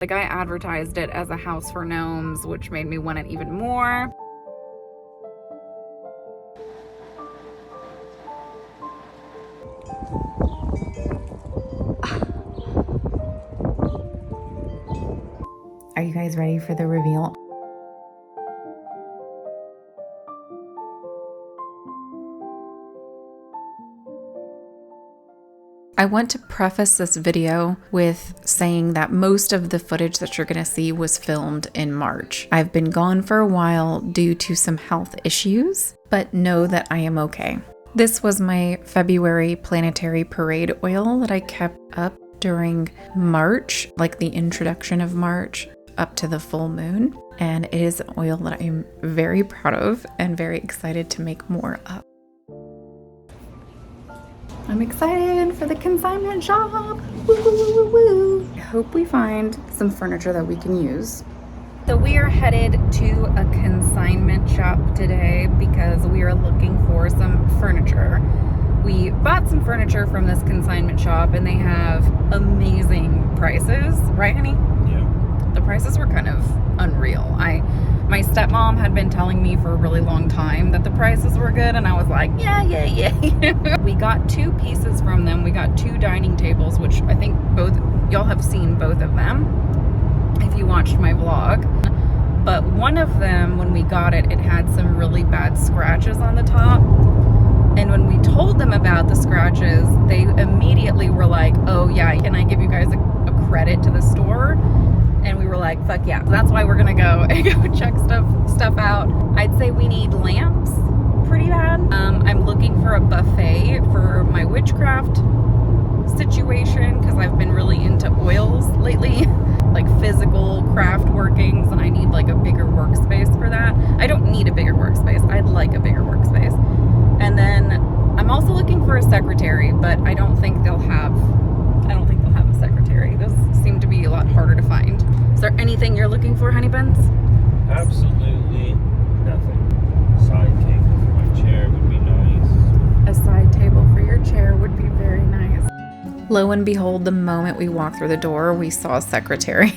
The guy advertised it as a house for gnomes, which made me want it even more. Are you guys ready for the reveal? I want to preface this video with saying that most of the footage that you're going to see was filmed in March. I've been gone for a while due to some health issues, but know that I am okay. This was my February planetary parade oil that I kept up during March, like the introduction of March up to the full moon. And it is an oil that I am very proud of and very excited to make more of. I'm excited for the consignment shop. Woo, woo, woo, woo, woo. I hope we find some furniture that we can use. So we are headed to a consignment shop today because we are looking for some furniture. We bought some furniture from this consignment shop and they have amazing prices, right, honey? Yeah. The prices were kind of unreal. My stepmom had been telling me for a really long time that the prices were good, and I was like, yeah. We got two pieces from them. We got two dining tables, which I think both y'all have seen both of them if you watched my vlog. But one of them, when we got it, it had some really bad scratches on the top. And when we told them about the scratches, they immediately were like, oh yeah, can I give you guys a credit to the store? And we were like, fuck yeah. That's why we're gonna go and go check stuff out. I'd say we need lamps pretty bad. I'm looking for a buffet for my witchcraft situation because I've been really into oils lately, like physical craft workings, and I need like a bigger workspace for that. I don't need a bigger workspace. I'd like a bigger workspace. And then I'm also looking for a secretary, but I don't think they'll have a secretary. Those seem to be a lot harder to find. Is there anything you're looking for, honey buns? Absolutely nothing. Side table for my chair would be nice. A side table for your chair would be very nice. Lo and behold, the moment we walked through the door, we saw a secretary,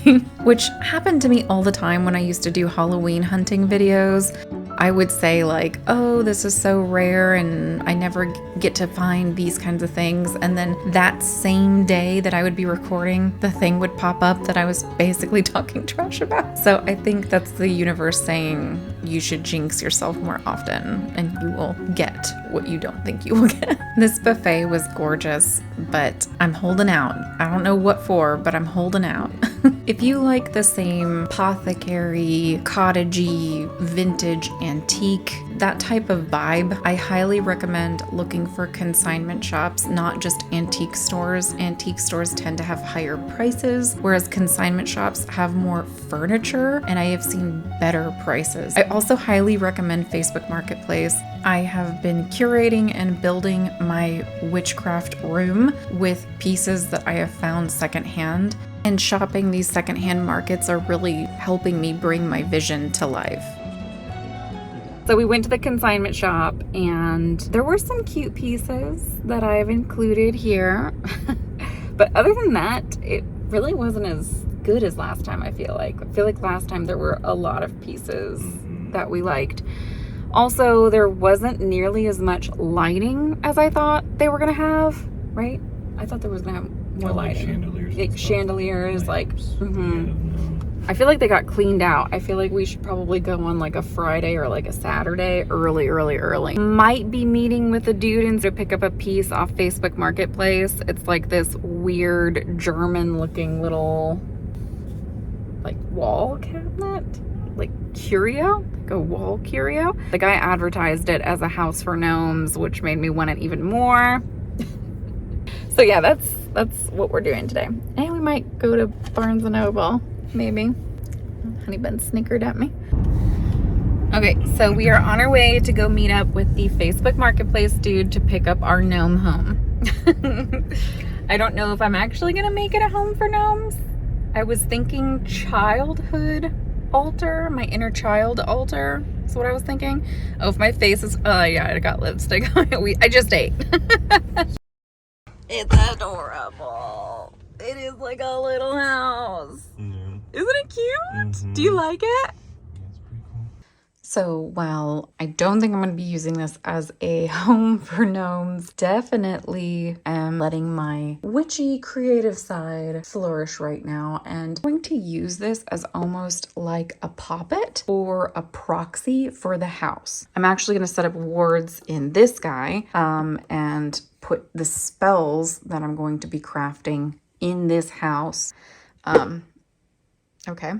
which happened to me all the time when I used to do Halloween hunting videos. I would say like, oh, this is so rare and I never get to find these kinds of things. And then that same day that I would be recording, the thing would pop up that I was basically talking trash about. So I think that's the universe saying you should jinx yourself more often and you will get what you don't think you will get. This buffet was gorgeous, but I'm holding out. I don't know what for, but I'm holding out. If you like the same apothecary, cottagey, vintage, antique, that type of vibe, I highly recommend looking for consignment shops, not just antique stores. Antique stores tend to have higher prices, whereas consignment shops have more furniture, and I have seen better prices. I also highly recommend Facebook Marketplace. I have been curating and building my witchcraft room with pieces that I have found secondhand. And shopping these secondhand markets are really helping me bring my vision to life. So we went to the consignment shop and there were some cute pieces that I've included here. But other than that, it really wasn't as good as last time, I feel like. I feel like last time there were a lot of pieces that we liked. Also, there wasn't nearly as much lighting as I thought they were gonna have, right? I thought there was gonna have more lighting. Chandeliers. Like chandeliers, like, Yeah, no. I feel like they got cleaned out. I feel like we should probably go on like a Friday or like a Saturday, early. Might be meeting with a dude and to pick up a piece off Facebook Marketplace. It's like this weird German looking little like wall cabinet, like curio, like a wall curio. The guy advertised it as a house for gnomes, which made me want it even more. So yeah, that's what we're doing today. And we might go to Barnes & Noble, maybe. Honey Bun snickered at me. Okay, so we are on our way to go meet up with the Facebook Marketplace dude to pick up our gnome home. I don't know if I'm actually gonna make it a home for gnomes. I was thinking childhood altar, my inner child altar is what I was thinking. Oh, if my face is, oh yeah, I got lipstick. I just ate. It's adorable. It is like a little house. Yeah. Isn't it cute? Mm-hmm. Do you like it? That's pretty cool. So while I don't think I'm going to be using this as a home for gnomes, definitely am letting my witchy creative side flourish right now, and I'm going to use this as almost like a poppet or a proxy for the house. I'm actually going to set up wards in this guy and put the spells that I'm going to be crafting in this house. Okay.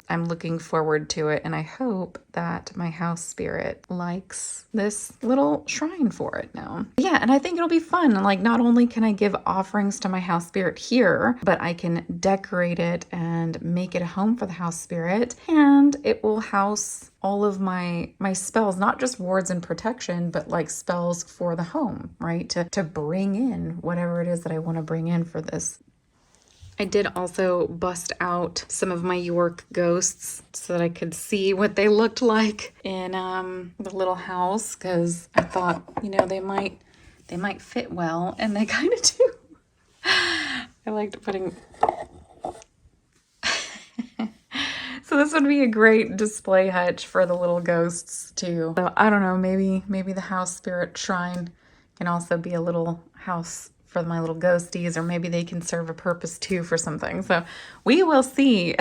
I'm looking forward to it, and I hope that my house spirit likes this little shrine for it now. Yeah, and I think it'll be fun. Like, not only can I give offerings to my house spirit here, but I can decorate it and make it a home for the house spirit, and it will house all of my spells, not just wards and protection, but like spells for the home, right? To bring in whatever it is that I want to bring in for this. I did also bust out some of my York ghosts so that I could see what they looked like in the little house, because I thought, you know, they might fit well, and they kind of do. I liked putting... So this would be a great display hutch for the little ghosts too. So I don't know, maybe the house spirit shrine can also be a little house for my little ghosties, or maybe they can serve a purpose too for something. So we will see.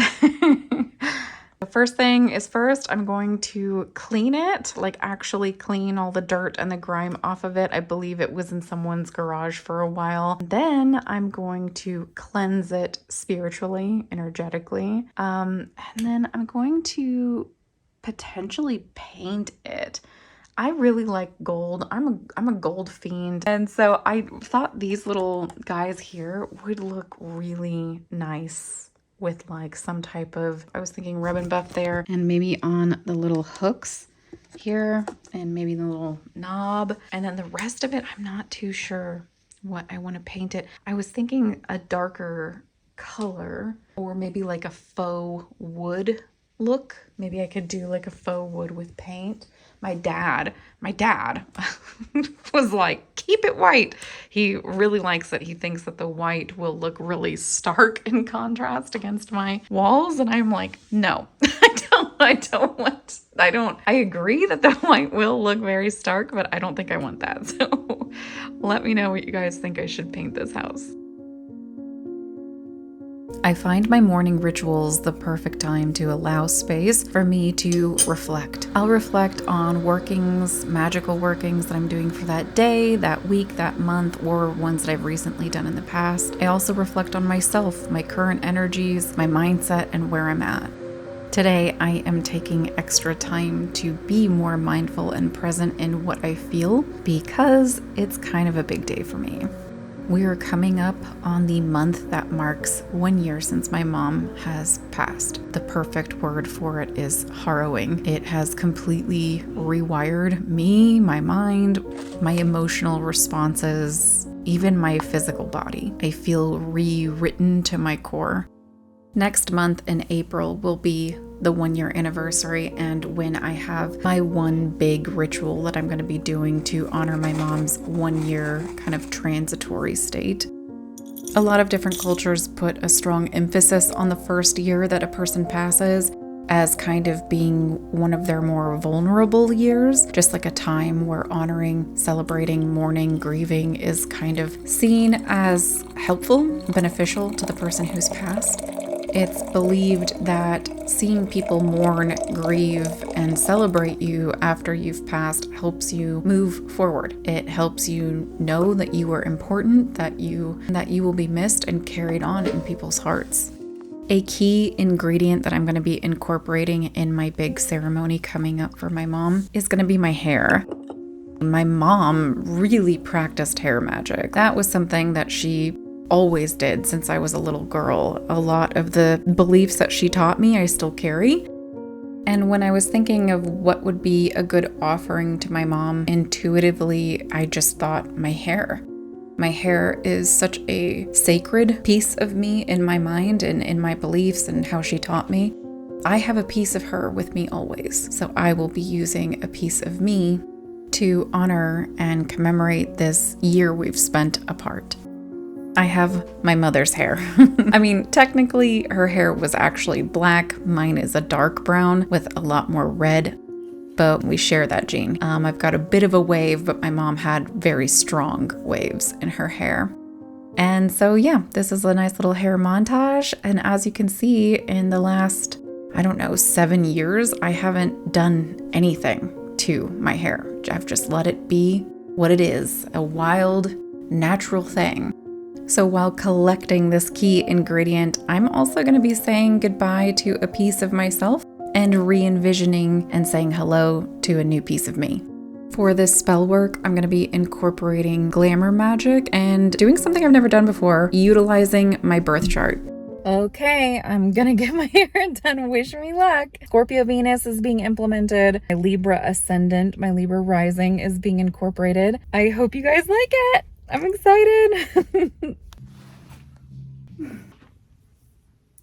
The first thing is first, I'm going to clean it, like actually clean all the dirt and the grime off of it. I believe it was in someone's garage for a while. Then I'm going to cleanse it spiritually, energetically. And then I'm going to potentially paint it. I really like gold. I'm a gold fiend. And so I thought these little guys here would look really nice with like some type of, I was thinking ribbon buff there, and maybe on the little hooks here, and maybe the little knob. And then the rest of it, I'm not too sure what I want to paint it. I was thinking a darker color, or maybe like a faux wood look. Maybe I could do like a faux wood with paint. My dad was like, keep it white. He really likes it. He thinks that the white will look really stark in contrast against my walls. And I'm like, no, I agree that the white will look very stark, but I don't think I want that. So let me know what you guys think I should paint this house. I find my morning rituals the perfect time to allow space for me to reflect. I'll reflect on workings, magical workings that I'm doing for that day, that week, that month, or ones that I've recently done in the past. I also reflect on myself, my current energies, my mindset, and where I'm at. Today, I am taking extra time to be more mindful and present in what I feel, because it's kind of a big day for me. We are coming up on the month that marks 1 year since my mom has passed. The perfect word for it is harrowing. It has completely rewired me, my mind, my emotional responses, even my physical body. I feel rewritten to my core. Next month in April will be the 1 year anniversary, and when I have my one big ritual that I'm going to be doing to honor my mom's 1 year kind of transitory state. A lot of different cultures put a strong emphasis on the first year that a person passes as kind of being one of their more vulnerable years, just like a time where honoring, celebrating, mourning, grieving is kind of seen as helpful, beneficial to the person who's passed. It's believed that seeing people mourn, grieve, and celebrate you after you've passed helps you move forward. It helps you know that you are important, that you will be missed and carried on in people's hearts. A key ingredient that I'm going to be incorporating in my big ceremony coming up for my mom is going to be my hair. My mom really practiced hair magic. That was something that she always did since I was a little girl. A lot of the beliefs that she taught me, I still carry. And when I was thinking of what would be a good offering to my mom, intuitively, I just thought my hair. My hair is such a sacred piece of me in my mind and in my beliefs and how she taught me. I have a piece of her with me always, so I will be using a piece of me to honor and commemorate this year we've spent apart. I have my mother's hair. I mean, technically her hair was actually black. Mine is a dark brown with a lot more red, but we share that gene. I've got a bit of a wave, but my mom had very strong waves in her hair. And so yeah, this is a nice little hair montage. And as you can see, in the last, 7 years, I haven't done anything to my hair. I've just let it be what it is, a wild, natural thing. So while collecting this key ingredient, I'm also going to be saying goodbye to a piece of myself and re-envisioning and saying hello to a new piece of me. For this spell work, I'm going to be incorporating glamour magic and doing something I've never done before, utilizing my birth chart. Okay, I'm going to get my hair done. Wish me luck. Scorpio Venus is being implemented. My Libra Ascendant, my Libra Rising is being incorporated. I hope you guys like it. I'm excited.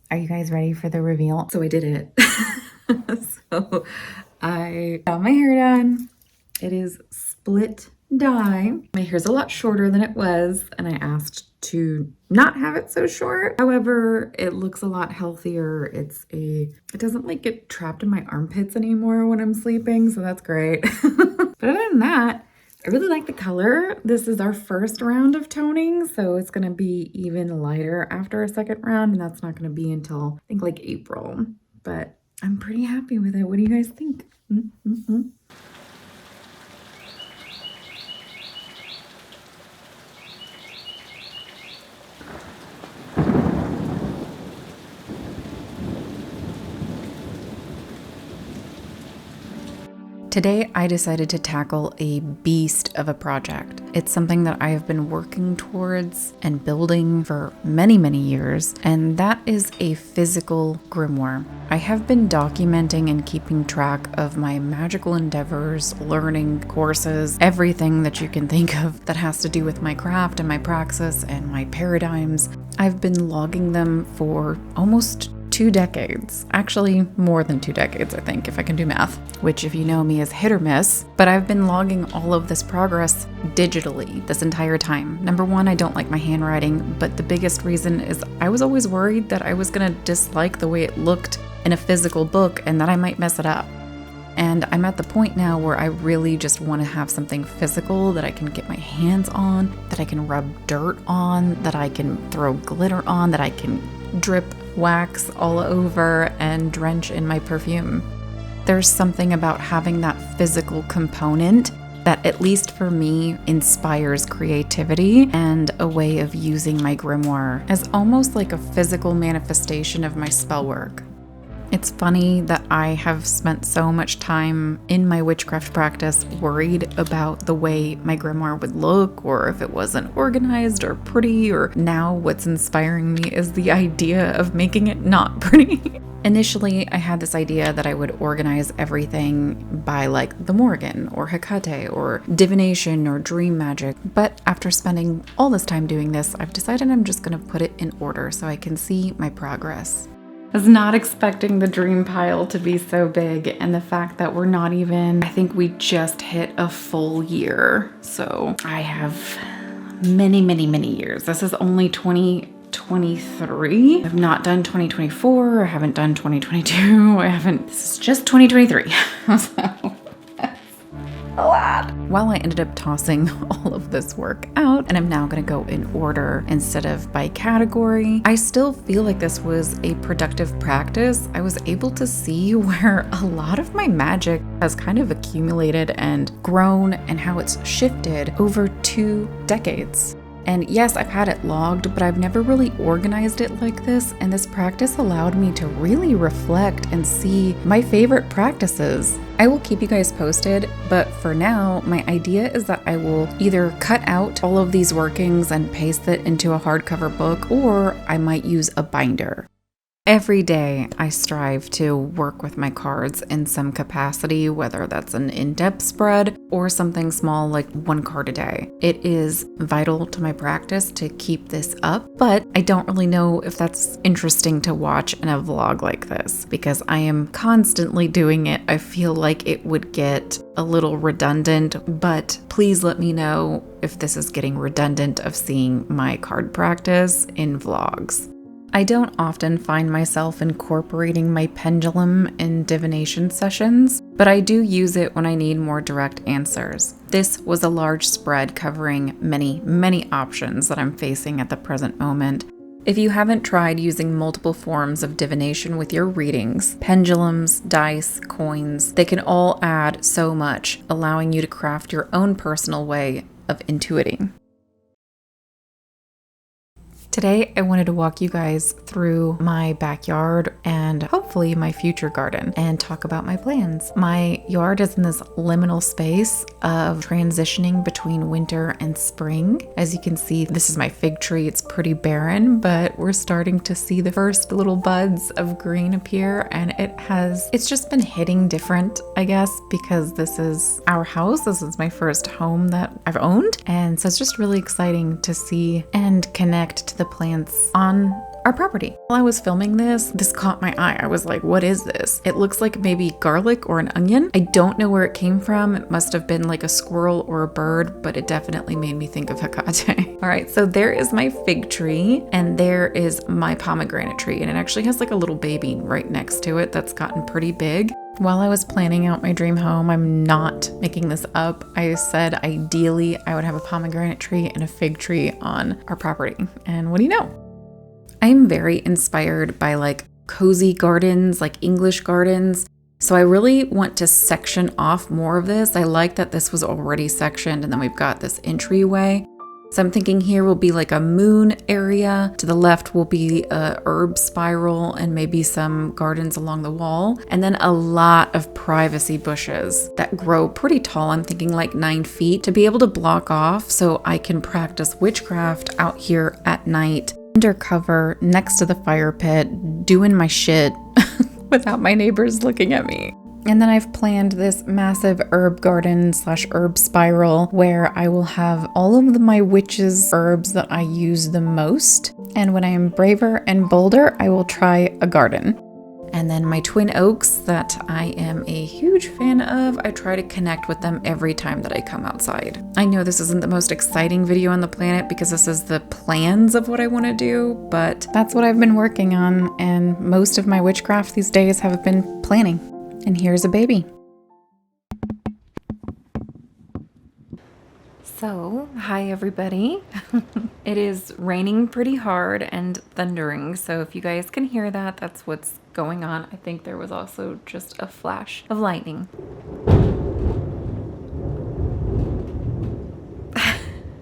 Are you guys ready for the reveal? So I did it. So I got my hair done. It is split dye. My hair's a lot shorter than it was, and I asked to not have it so short. However, it looks a lot healthier. It doesn't like get trapped in my armpits anymore when I'm sleeping, so that's great. But other than that, I really like the color. This is our first round of toning, so it's gonna be even lighter after a second round, and that's not gonna be until I think like April. But I'm pretty happy with it. What do you guys think? Mm-hmm. Today, I decided to tackle a beast of a project. It's something that I have been working towards and building for many, many years, and that is a physical grimoire. I have been documenting and keeping track of my magical endeavors, learning courses, everything that you can think of that has to do with my craft and my praxis and my paradigms. I've been logging them for almost 2 decades, actually more than 2 decades, I think, if I can do math, which if you know me is hit or miss, but I've been logging all of this progress digitally this entire time. Number one, I don't like my handwriting, but the biggest reason is I was always worried that I was gonna dislike the way it looked in a physical book and that I might mess it up. And I'm at the point now where I really just want to have something physical that I can get my hands on, that I can rub dirt on, that I can throw glitter on, that I can drip wax all over and drench in my perfume. There's something about having that physical component that, at least for me, inspires creativity and a way of using my grimoire as almost like a physical manifestation of my spell work. It's funny that I have spent so much time in my witchcraft practice worried about the way my grimoire would look, or if it wasn't organized or pretty, or now what's inspiring me is the idea of making it not pretty. Initially, I had this idea that I would organize everything by like the Morgan or Hecate or divination or dream magic. But after spending all this time doing this, I've decided I'm just gonna put it in order so I can see my progress. I was not expecting the dream pile to be so big, and the fact that we're not even, I think we just hit a full year. So I have many, many, many years. This is only 2023. I've not done 2024. I haven't done 2022. This is just 2023. So a lot. While I ended up tossing all of this work out, and I'm now going to go in order instead of by category, I still feel like this was a productive practice. I was able to see where a lot of my magic has kind of accumulated and grown, and how it's shifted over 2 decades. And yes, I've had it logged, but I've never really organized it like this, and this practice allowed me to really reflect and see my favorite practices. I will keep you guys posted, but for now, my idea is that I will either cut out all of these workings and paste it into a hardcover book, or I might use a binder. Every day I strive to work with my cards in some capacity, whether that's an in-depth spread or something small like 1 card a day. It is vital to my practice to keep this up, but I don't really know if that's interesting to watch in a vlog like this because I am constantly doing it. I feel like it would get a little redundant, but please let me know if this is getting redundant of seeing my card practice in vlogs. I don't often find myself incorporating my pendulum in divination sessions, but I do use it when I need more direct answers. This was a large spread covering many options that I'm facing at the present moment. If you haven't tried using multiple forms of divination with your readings, pendulums, dice, coins, they can all add so much, allowing you to craft your own personal way of intuiting. Today, I wanted to walk you guys through my backyard and hopefully my future garden and talk about my plans. My yard is in this liminal space of transitioning between winter and spring. As you can see, this is my fig tree. It's pretty barren, but we're starting to see the first little buds of green appear, and it's just been hitting different, I guess, because this is our house. This is my first home that I've owned, and so it's just really exciting to see and connect to the plants on our property. While I was filming this caught my eye. I was like, what is this? It looks like maybe garlic or an onion. I don't know where it came from. It must have been like a squirrel or a bird, but it definitely made me think of Hecate. All right, so there is my fig tree and there is my pomegranate tree, and it actually has like a little baby right next to it that's gotten pretty big. While I was planning out my dream home, I'm not making this up. I said ideally I would have a pomegranate tree and a fig tree on our property. And what do you know? I'm very inspired by like cozy gardens, like English gardens. So I really want to section off more of this. I like that this was already sectioned and then we've got this entryway. So I'm thinking here will be like a moon area. To the left will be a herb spiral and maybe some gardens along the wall. And then a lot of privacy bushes that grow pretty tall. I'm thinking like 9 feet to be able to block off so I can practice witchcraft out here at night, undercover, next to the fire pit, doing my shit without my neighbors looking at me. And then I've planned this massive herb garden / herb spiral where I will have all of my witches' herbs that I use the most. And when I am braver and bolder, I will try a garden. And then my twin oaks that I am a huge fan of, I try to connect with them every time that I come outside. I know this isn't the most exciting video on the planet because this is the plans of what I want to do, but that's what I've been working on. And most of my witchcraft these days have been planning. And here's a baby. So, hi everybody. It is raining pretty hard and thundering, so if you guys can hear that, that's what's going on. I think there was also just a flash of lightning.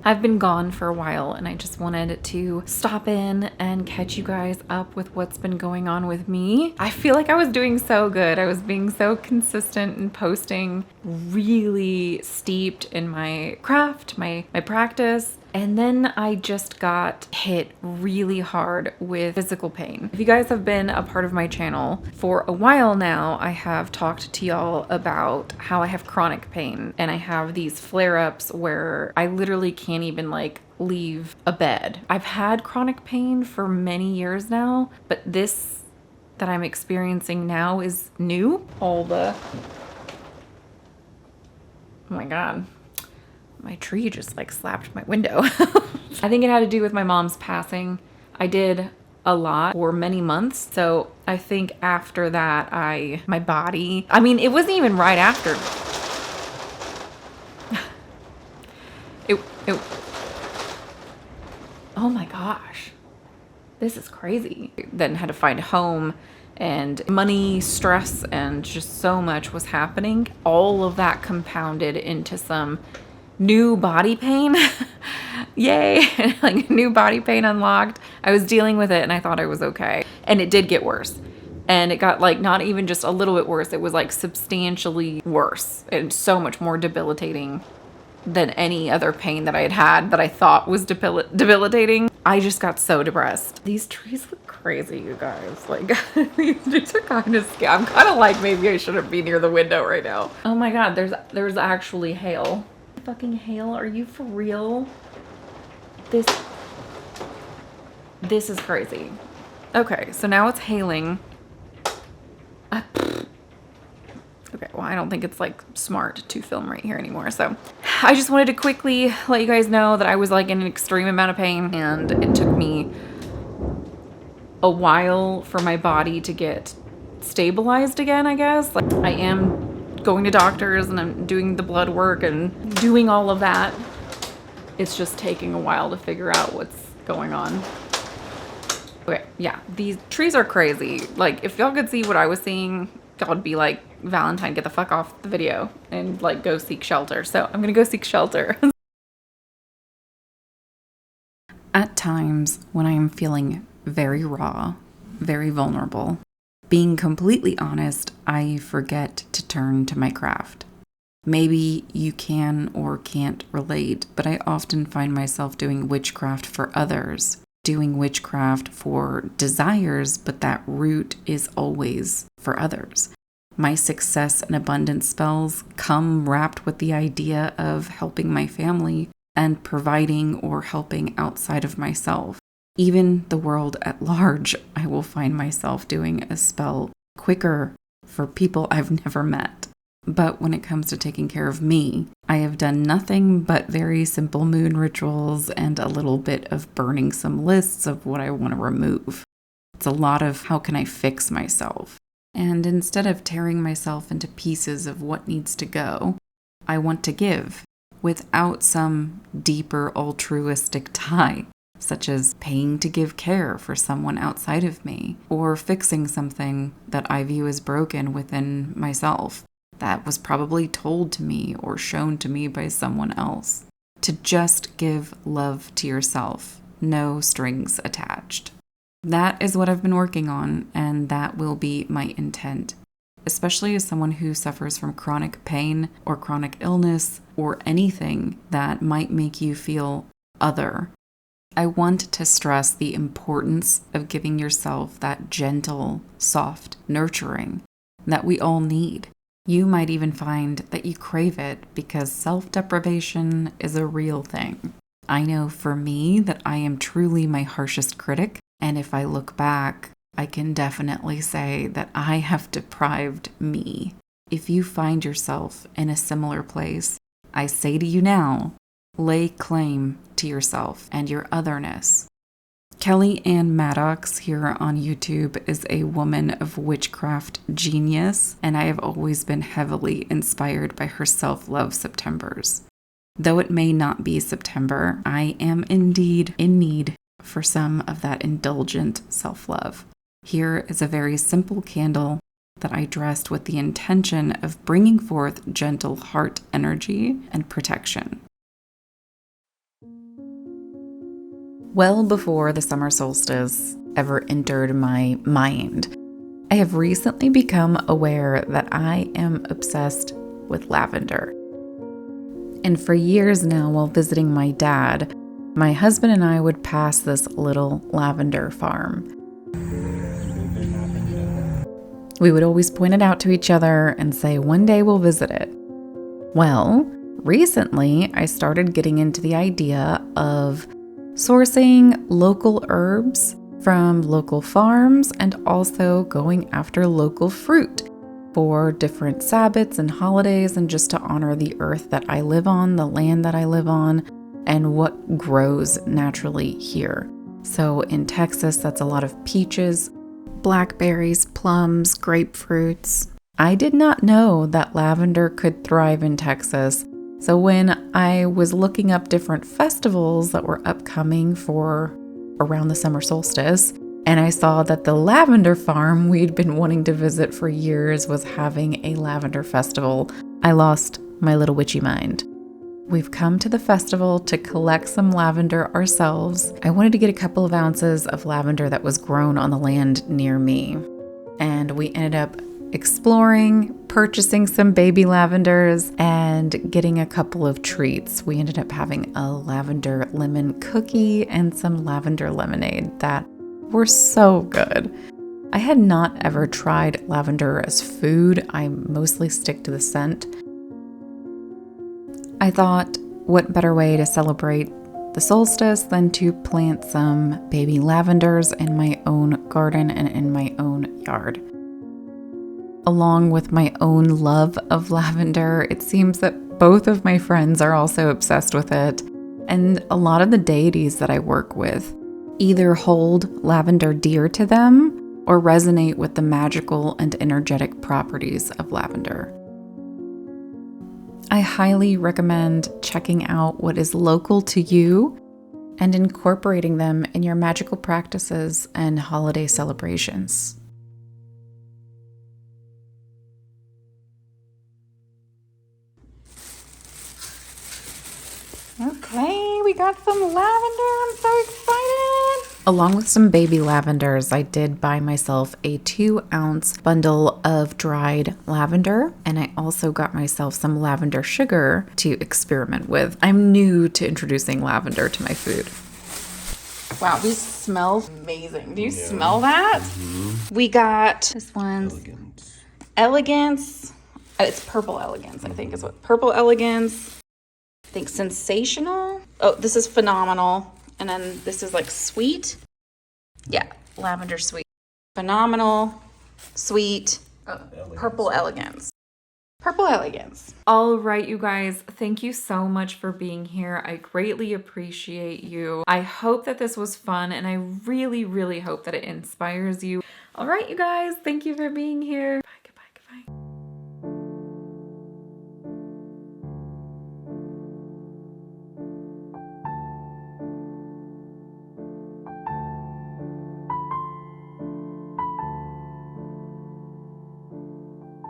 I've been gone for a while and I just wanted to stop in and catch you guys up with what's been going on with me. I feel like I was doing so good. I was being so consistent and posting, really steeped in my craft, my practice. And then I just got hit really hard with physical pain. If you guys have been a part of my channel for a while now, I have talked to y'all about how I have chronic pain and I have these flare-ups where I literally can't even like leave a bed. I've had chronic pain for many years now, but this that I'm experiencing now is new. Oh my God. My tree just like slapped my window. I think it had to do with my mom's passing. I did a lot for many months. So I think after that, my body, I mean, it wasn't even right after. Oh my gosh, this is crazy. Then had to find a home and money, stress, and just so much was happening. All of that compounded into some new body pain. Yay. Like new body pain unlocked. I was dealing with it and I thought I was okay. And it did get worse. And it got like not even just a little bit worse. It was like substantially worse and so much more debilitating than any other pain that I had that I thought was debilitating. I just got so depressed. These trees look crazy, you guys. Like, these trees are kind of scary. I'm kind of like, maybe I shouldn't be near the window right now. Oh my God, there's actually hail. Fucking hail, are you for real? This is crazy. Okay, so now it's hailing. Okay, well, I don't think it's like smart to film right here anymore. So I just wanted to quickly let you guys know that I was like in an extreme amount of pain, and it took me a while for my body to get stabilized again, I guess. Like, I am going to doctors and I'm doing the blood work and doing all of that. It's just taking a while to figure out what's going on. Okay, yeah, these trees are crazy. Like, if y'all could see what I was seeing, y'all would be like, Valentine, get the fuck off the video and like go seek shelter. So I'm gonna go seek shelter. At times when I am feeling very raw, very vulnerable, being completely honest, I forget to turn to my craft. Maybe you can or can't relate, but I often find myself doing witchcraft for others, doing witchcraft for desires, but that root is always for others. My success and abundance spells come wrapped with the idea of helping my family and providing or helping outside of myself. Even the world at large, I will find myself doing a spell quicker for people I've never met. But when it comes to taking care of me, I have done nothing but very simple moon rituals and a little bit of burning some lists of what I want to remove. It's a lot of how can I fix myself? And instead of tearing myself into pieces of what needs to go, I want to give without some deeper altruistic tie, such as paying to give care for someone outside of me, or fixing something that I view as broken within myself that was probably told to me or shown to me by someone else. To just give love to yourself, no strings attached. That is what I've been working on, and that will be my intent, especially as someone who suffers from chronic pain or chronic illness or anything that might make you feel other. I want to stress the importance of giving yourself that gentle, soft nurturing that we all need. You might even find that you crave it because self-deprivation is a real thing. I know for me that I am truly my harshest critic. And if I look back, I can definitely say that I have deprived me. If you find yourself in a similar place, I say to you now, lay claim to yourself and your otherness. Kelly Ann Maddox here on YouTube is a woman of witchcraft genius, and I have always been heavily inspired by her self-love Septembers. Though it may not be September, I am indeed in need for some of that indulgent self-love. Here is a very simple candle that I dressed with the intention of bringing forth gentle heart energy and protection. Well before the summer solstice ever entered my mind, I have recently become aware that I am obsessed with lavender. And for years now, while visiting my dad, my husband and I would pass this little lavender farm. We would always point it out to each other and say, one day we'll visit it. Well, recently I started getting into the idea of sourcing local herbs from local farms and also going after local fruit for different Sabbats and holidays and just to honor the earth that I live on, the land that I live on, and what grows naturally here. So in Texas, that's a lot of peaches, blackberries, plums, grapefruits. I did not know that lavender could thrive in Texas. So when I was looking up different festivals that were upcoming for around the summer solstice, and I saw that the lavender farm we'd been wanting to visit for years was having a lavender festival, I lost my little witchy mind. We've come to the festival to collect some lavender ourselves. I wanted to get a couple of ounces of lavender that was grown on the land near me. And we ended up exploring, purchasing some baby lavenders, and getting a couple of treats. We ended up having a lavender lemon cookie and some lavender lemonade that were so good. I had not ever tried lavender as food. I mostly stick to the scent. I thought, what better way to celebrate the solstice than to plant some baby lavenders in my own garden and in my own yard. Along with my own love of lavender, it seems that both of my friends are also obsessed with it, and a lot of the deities that I work with either hold lavender dear to them or resonate with the magical and energetic properties of lavender. I highly recommend checking out what is local to you and incorporating them in your magical practices and holiday celebrations. Okay, we got some lavender. I'm so excited. Along with some baby lavenders, I did buy myself a 2-ounce bundle of dried lavender, and I also got myself some lavender sugar to experiment with. I'm new to introducing lavender to my food. Wow, these smell amazing. Do you smell that? Mm-hmm. We got this one's Elegance. It's Purple Elegance, I think is what. Purple Elegance. I think Sensational. Oh, this is Phenomenal. And then this is like Sweet. Yeah, Lavender Sweet. Phenomenal, Sweet, Purple Elegance. Purple Elegance. All right, you guys, thank you so much for being here. I greatly appreciate you. I hope that this was fun, and I really, really hope that it inspires you. All right, you guys, thank you for being here. Bye, goodbye, goodbye.